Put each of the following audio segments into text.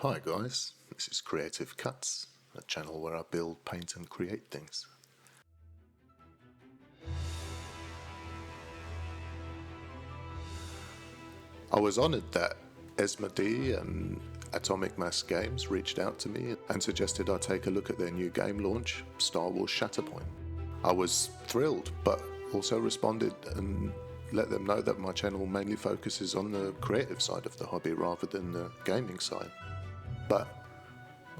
Hi guys, this is Creative Cuts, a channel where I build, paint and create things. I was honoured that Esmodee and Atomic Mass Games reached out to me and suggested I take a look at their new game launch, Star Wars Shatterpoint. I was thrilled, but also responded and let them know that my channel mainly focuses on the creative side of the hobby rather than the gaming side. But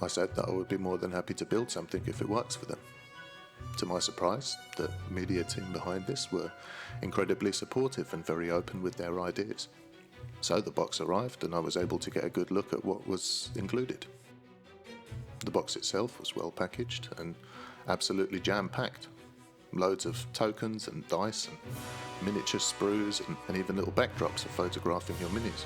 I said that I would be more than happy to build something if it works for them. To my surprise, the media team behind this were incredibly supportive and very open with their ideas. So the box arrived and I was able to get a good look at what was included. The box itself was well packaged and absolutely jam-packed. Loads of tokens and dice and miniature sprues and even little backdrops for photographing your minis.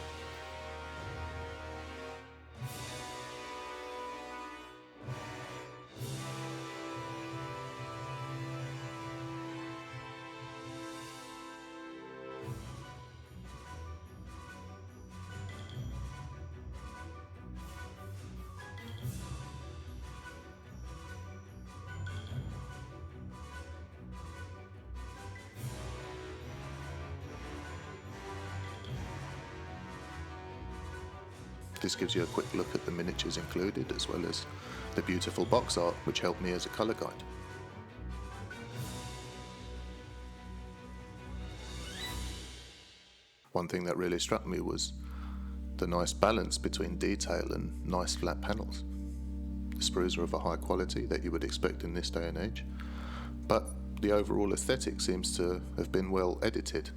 This gives you a quick look at the miniatures included, as well as the beautiful box art which helped me as a colour guide. One thing that really struck me was the nice balance between detail and nice flat panels. The sprues are of a high quality that you would expect in this day and age, but the overall aesthetic seems to have been well edited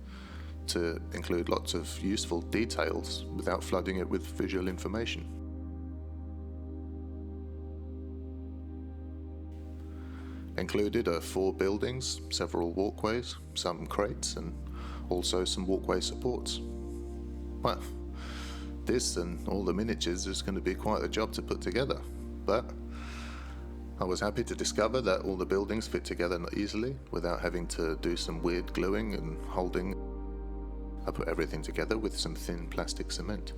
to include lots of useful details without flooding it with visual information. Included are 4 buildings, several walkways, some crates and also some walkway supports. Well, this and all the miniatures is going to be quite a job to put together, but I was happy to discover that all the buildings fit together easily without having to do some weird gluing and holding. I put everything together with some thin plastic cement.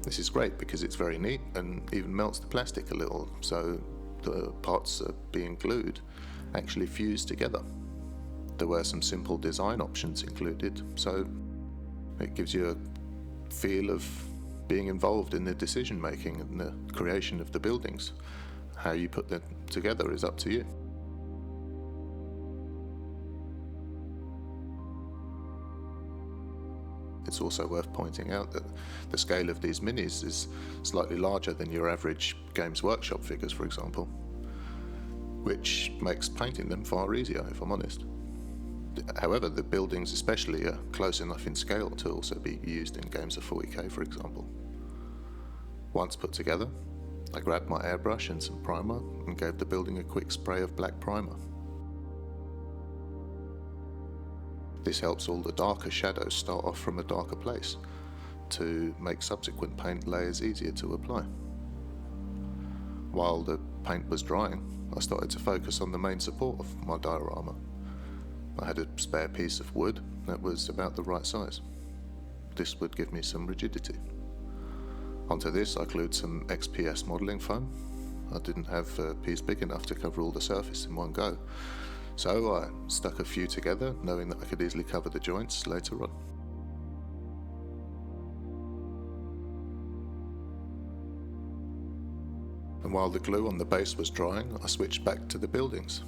This is great because it's very neat and even melts the plastic a little, so the parts being glued actually fuse together. There were some simple design options included, so it gives you a feel of being involved in the decision making and the creation of the buildings. How you put them together is up to you. It's also worth pointing out that the scale of these minis is slightly larger than your average Games Workshop figures, for example, which makes painting them far easier, if I'm honest. However, the buildings especially are close enough in scale to also be used in games of 40k, for example. Once put together, I grabbed my airbrush and some primer and gave the building a quick spray of black primer. This helps all the darker shadows start off from a darker place to make subsequent paint layers easier to apply. While the paint was drying, I started to focus on the main support of my diorama. I had a spare piece of wood that was about the right size. This would give me some rigidity. Onto this I glued some XPS modelling foam. I didn't have a piece big enough to cover all the surface in one go, so I stuck a few together, knowing that I could easily cover the joints later on. And while the glue on the base was drying, I switched back to the buildings.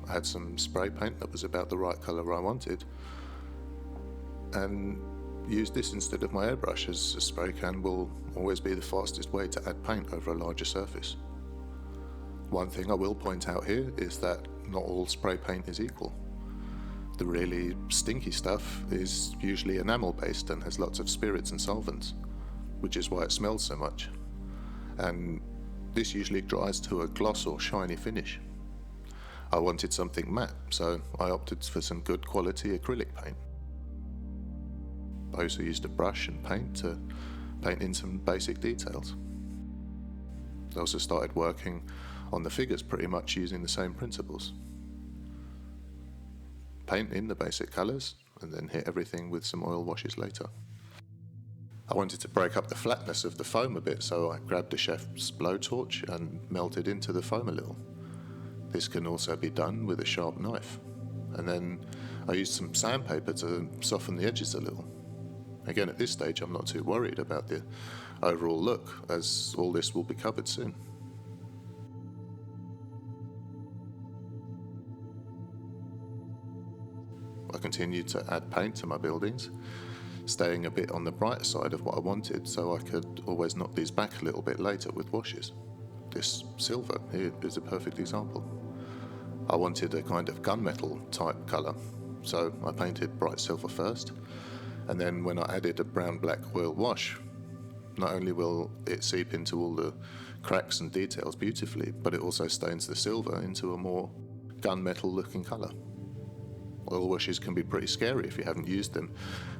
I had some spray paint that was about the right colour I wanted, and used this instead of my airbrush, as a spray can will always be the fastest way to add paint over a larger surface. One thing I will point out here is that not all spray paint is equal. The really stinky stuff is usually enamel based and has lots of spirits and solvents, which is why it smells so much. And this usually dries to a gloss or shiny finish. I wanted something matte, so I opted for some good quality acrylic paint. I also used a brush and paint to paint in some basic details. I also started working on the figures pretty much using the same principles. Paint in the basic colours and then hit everything with some oil washes later. I wanted to break up the flatness of the foam a bit, so I grabbed a chef's blowtorch and melted into the foam a little. This can also be done with a sharp knife. And then I used some sandpaper to soften the edges a little. Again, at this stage, I'm not too worried about the overall look, as all this will be covered soon. I continued to add paint to my buildings, staying a bit on the brighter side of what I wanted, so I could always knock these back a little bit later with washes. This silver here is a perfect example. I wanted a kind of gunmetal type colour, so I painted bright silver first, and then when I added a brown-black oil wash, not only will it seep into all the cracks and details beautifully, but it also stains the silver into a more gunmetal looking colour. Oil washes can be pretty scary if you haven't used them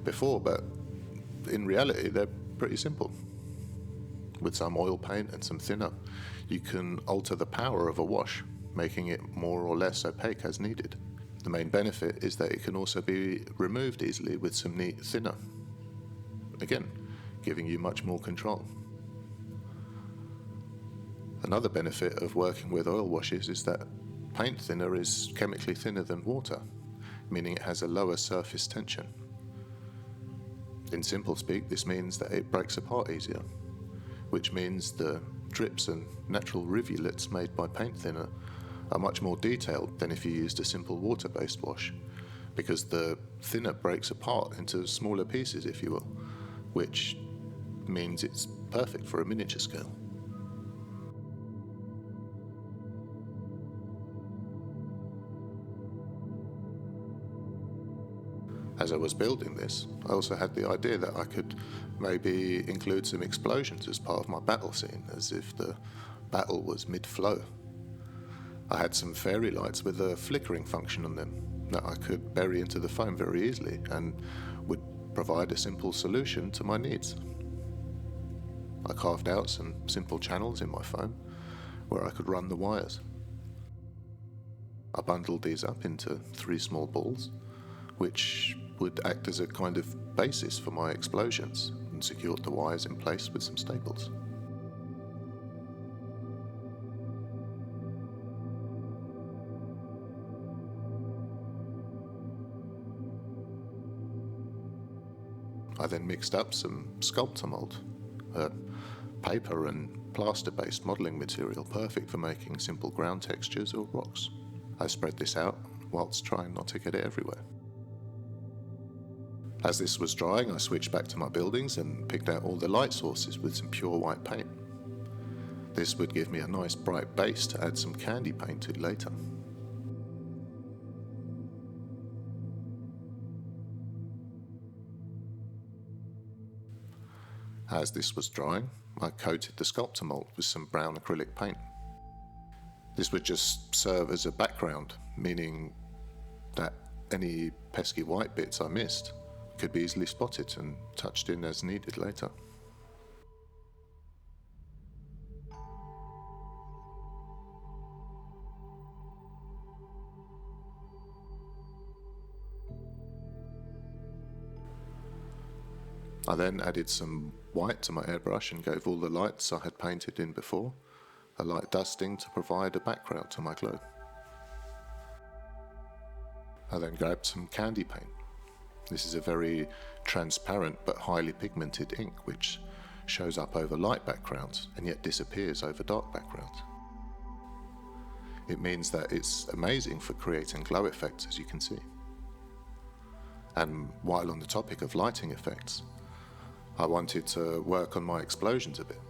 before, but in reality they're pretty simple. With some oil paint and some thinner, you can alter the power of a wash, making it more or less opaque as needed. The main benefit is that it can also be removed easily with some neat thinner, again, giving you much more control. Another benefit of working with oil washes is that paint thinner is chemically thinner than water, meaning it has a lower surface tension. In simple speak, this means that it breaks apart easier, which means the drips and natural rivulets made by paint thinner are much more detailed than if you used a simple water-based wash, because the thinner breaks apart into smaller pieces, if you will, which means it's perfect for a miniature scale. As I was building this, I also had the idea that I could maybe include some explosions as part of my battle scene, as if the battle was mid-flow. I had some fairy lights with a flickering function on them that I could bury into the foam very easily and would provide a simple solution to my needs. I carved out some simple channels in my foam where I could run the wires. I bundled these up into 3 small balls, which would act as a kind of basis for my explosions, and secured the wires in place with some staples. I then mixed up some sculptor mold, a paper and plaster-based modelling material perfect for making simple ground textures or rocks. I spread this out whilst trying not to get it everywhere. As this was drying, I switched back to my buildings and picked out all the light sources with some pure white paint. This would give me a nice bright base to add some candy paint to later. As this was drying, I coated the sculptor mold with some brown acrylic paint. This would just serve as a background, meaning that any pesky white bits I missed could be easily spotted and touched in as needed later. I then added some white to my airbrush and gave all the lights I had painted in before a light dusting to provide a background to my glow. I then grabbed some candy paint. This is a very transparent but highly pigmented ink which shows up over light backgrounds and yet disappears over dark backgrounds. It means that it's amazing for creating glow effects, as you can see. And while on the topic of lighting effects, I wanted to work on my explosions a bit.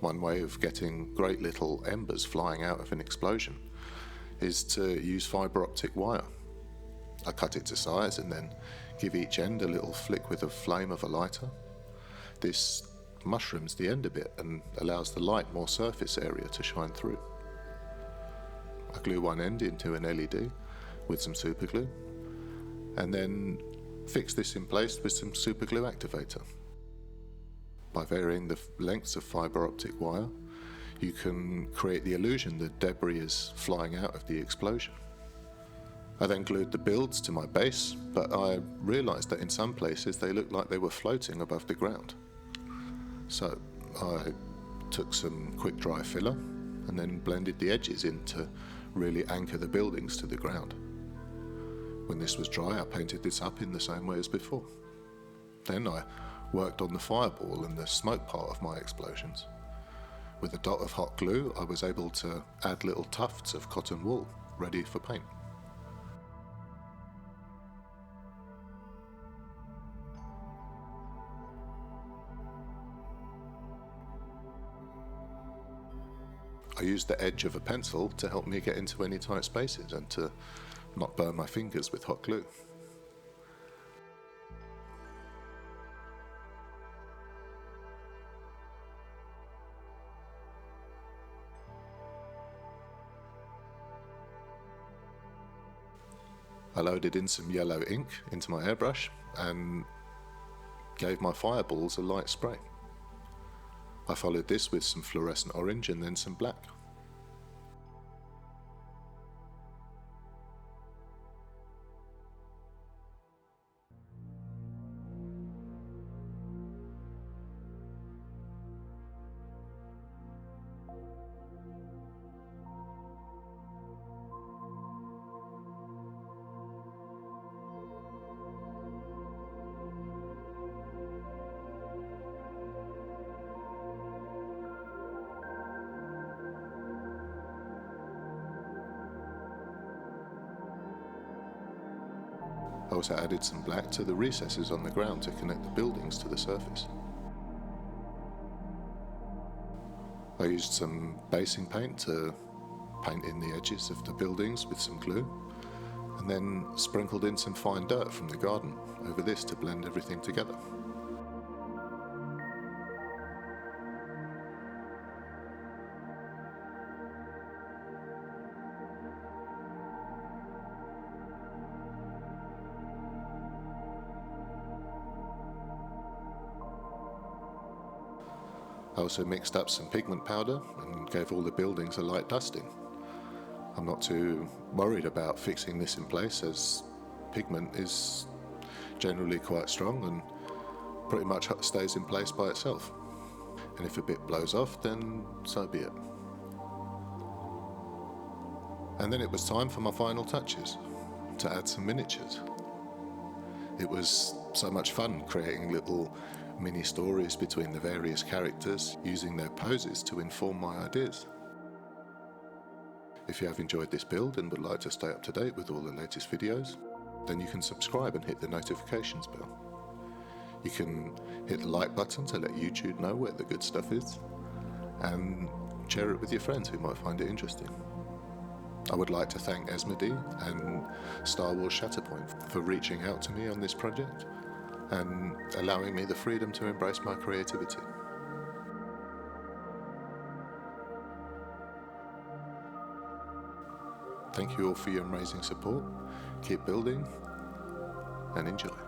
One way of getting great little embers flying out of an explosion is to use fibre optic wire. I cut it to size and then give each end a little flick with the flame of a lighter. This mushrooms the end a bit and allows the light more surface area to shine through. I glue one end into an LED with some super glue and then fix this in place with some super glue activator. By varying the lengths of fibre optic wire, you can create the illusion that debris is flying out of the explosion. I then glued the builds to my base, but I realised that in some places they looked like they were floating above the ground. So I took some quick dry filler and then blended the edges in to really anchor the buildings to the ground. When this was dry, I painted this up in the same way as before. Then I worked on the fireball and the smoke part of my explosions. With a dot of hot glue, I was able to add little tufts of cotton wool ready for paint. I used the edge of a pencil to help me get into any tight spaces and to not burn my fingers with hot glue. I loaded in some yellow ink into my airbrush and gave my fireballs a light spray. I followed this with some fluorescent orange and then some black. I also added some black to the recesses on the ground to connect the buildings to the surface. I used some basing paint to paint in the edges of the buildings with some glue, and then sprinkled in some fine dirt from the garden over this to blend everything together. I also mixed up some pigment powder and gave all the buildings a light dusting. I'm not too worried about fixing this in place, as pigment is generally quite strong and pretty much stays in place by itself. And if a bit blows off, then so be it. And then it was time for my final touches, to add some miniatures. It was so much fun creating little mini stories between the various characters, using their poses to inform my ideas. If you have enjoyed this build and would like to stay up to date with all the latest videos, then you can subscribe and hit the notifications bell. You can hit the like button to let YouTube know where the good stuff is, and share it with your friends who might find it interesting. I would like to thank Esmodee and Star Wars Shatterpoint for reaching out to me on this project and allowing me the freedom to embrace my creativity. Thank you all for your amazing support. Keep building and enjoy.